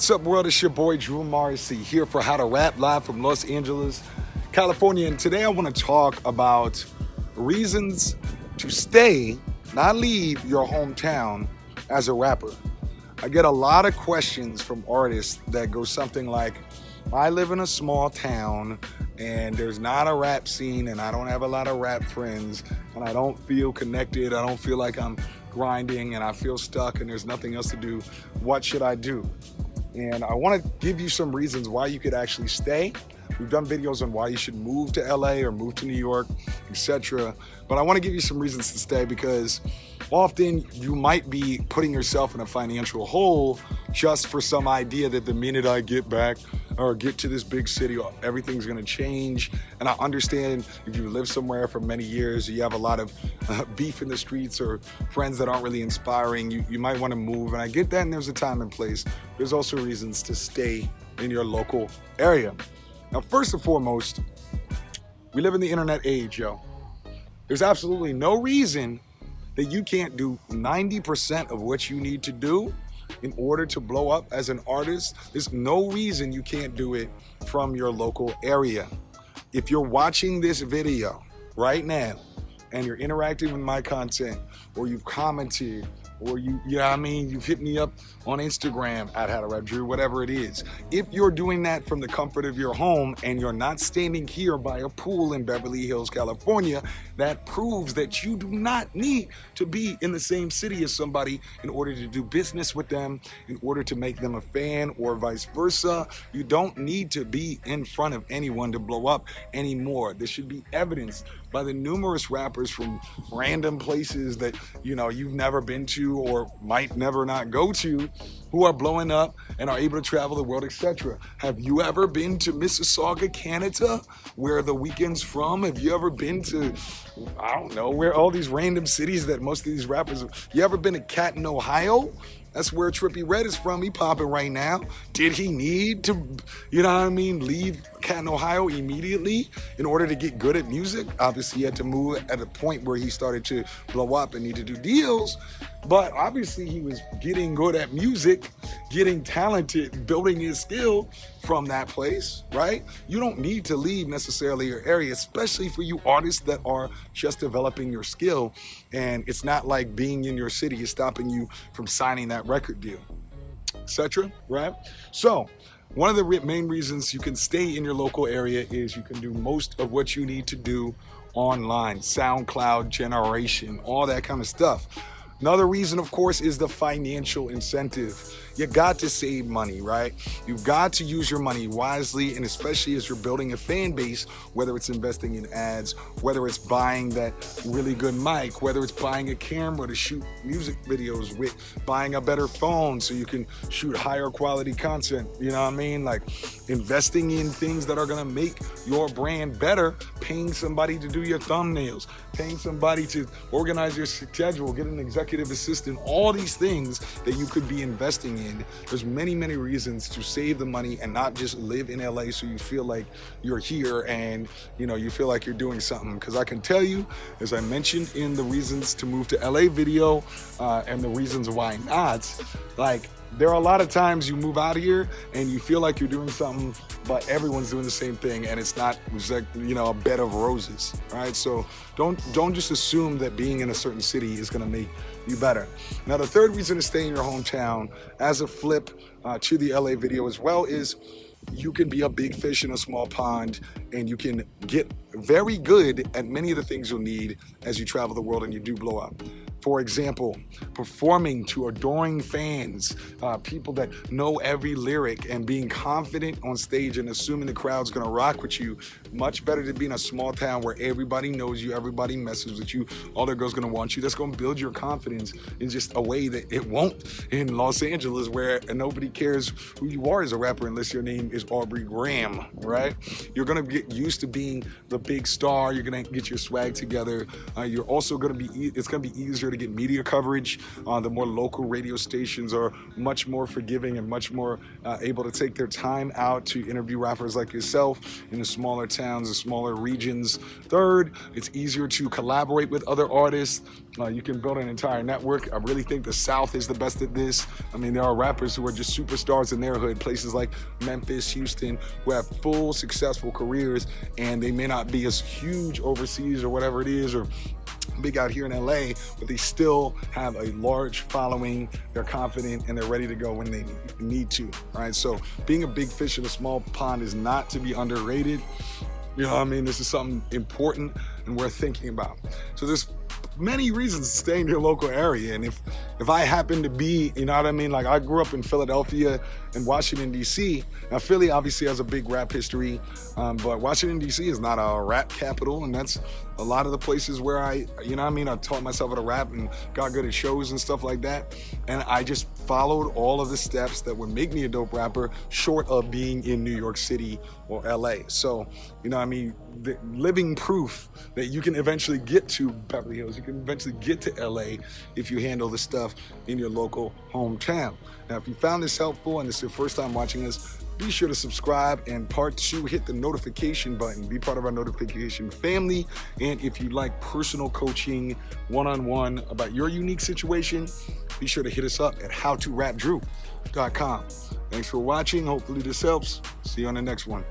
What's up, world? It's your boy Drew Morrissey here for How to Rap live from Los Angeles, California. And today I want to talk about reasons to stay, not leave your hometown as a rapper. I get a lot of questions from artists that go something like, I live in a small town and there's not a rap scene and I don't have a lot of rap friends and I don't feel connected. I don't feel like I'm grinding and I feel stuck and there's nothing else to do. What should I do? And I want to give you some reasons why you could actually stay. We've done videos on why you should move to LA or move to New York, etc. But I want to give you some reasons to stay because often you might be putting yourself in a financial hole just for some idea that the minute I get back or get to this big city, everything's going to change. And I understand if you live somewhere for many years, you have a lot of beef in the streets or friends that aren't really inspiring, you might want to move. And I get that, and there's a time and place. There's also reasons to stay in your local area. Now, first and foremost, we live in the internet age, yo. There's absolutely no reason that you can't do 90% of what you need to do in order to blow up as an artist. There's no reason you can't do it from your local area. If you're watching this video right now and you're interacting with my content, or you've commented, or you've hit me up on Instagram at How to Rap Drew, whatever it is. If you're doing that from the comfort of your home and you're not standing here by a pool in Beverly Hills, California, that proves that you do not need to be in the same city as somebody in order to do business with them, in order to make them a fan, or vice versa. You don't need to be in front of anyone to blow up anymore. This should be evidenced by the numerous rappers from random places that you've never been to or might never not go to, who are blowing up and are able to travel the world, etc. Have you ever been to Mississauga, Canada, where The Weeknd's from? Have you ever been to, I don't know, where all these random cities that most of these rappers, you ever been to Canton, Ohio? That's where Trippie Redd is from. He popping right now. Did he need to, leave Canton, Ohio immediately in order to get good at music? Obviously, he had to move at a point where he started to blow up and need to do deals. But obviously, he was getting good at music, getting talented, building his skill from that place, right? You don't need to leave necessarily your area, especially for you artists that are just developing your skill. And it's not like being in your city is stopping you from signing that record deal, etc., right? So one of the main reasons you can stay in your local area is you can do most of what you need to do online, SoundCloud generation, all that kind of stuff. Another reason, of course, is the financial incentive. You got to save money, right? You've got to use your money wisely, and especially as you're building a fan base, whether it's investing in ads, whether it's buying that really good mic, whether it's buying a camera to shoot music videos with, buying a better phone so you can shoot higher quality content, like investing in things that are gonna make your brand better, paying somebody to do your thumbnails, paying somebody to organize your schedule, get an executive assistant, all these things that you could be investing in. There's many, many reasons to save the money and not just live in LA so you feel like you're here and you feel like you're doing something. Because I can tell you, as I mentioned in the reasons to move to LA video and the reasons why not, there are a lot of times you move out here and you feel like you're doing something, but everyone's doing the same thing and it's not a bed of roses, right? So don't just assume that being in a certain city is gonna make you better. Now, the third reason to stay in your hometown as a flip to the LA video as well is you can be a big fish in a small pond and you can get very good at many of the things you'll need as you travel the world and you do blow up. For example, performing to adoring fans, people that know every lyric, and being confident on stage and assuming the crowd's gonna rock with you. Much better to be in a small town where everybody knows you, everybody messes with you, all their girls gonna want you. That's gonna build your confidence in just a way that it won't in Los Angeles, where nobody cares who you are as a rapper unless your name is Aubrey Graham, right? You're gonna get used to being the big star. You're gonna get your swag together. You're also gonna it's gonna be easier to get media coverage. The more local radio stations are much more forgiving and much more able to take their time out to interview rappers like yourself in the smaller towns and smaller regions. Third, it's easier to collaborate with other artists. You can build an entire network. I really think the South is the best at this. I mean, there are rappers who are just superstars in their hood, places like Memphis, Houston, who have full successful careers, and they may not be as huge overseas or whatever it is, or big out here in LA, but they still have a large following. They're confident and they're ready to go when they need to, right? So being a big fish in a small pond is not to be underrated. You know what I mean? This is something important and worth thinking about. So there's many reasons to stay in your local area. And if I happen to be, you know what I mean? Like, I grew up in Philadelphia and Washington, D.C. Now, Philly obviously has a big rap history, but Washington, D.C. is not a rap capital. And that's a lot of the places where I taught myself how to rap and got good at shows and stuff like that. And I just followed all of the steps that would make me a dope rapper, short of being in New York City or LA. So, you know what I mean? The living proof that you can eventually get to Beverly Hills, you can eventually get to LA if you handle the stuff in your local hometown. Now, if you found this helpful and this is your first time watching us, be sure to subscribe, and part 2, hit the notification button. Be part of our notification family. And if you'd like personal coaching one-on-one about your unique situation, be sure to hit us up at howtorapdrew.com. Thanks for watching. Hopefully this helps. See you on the next one.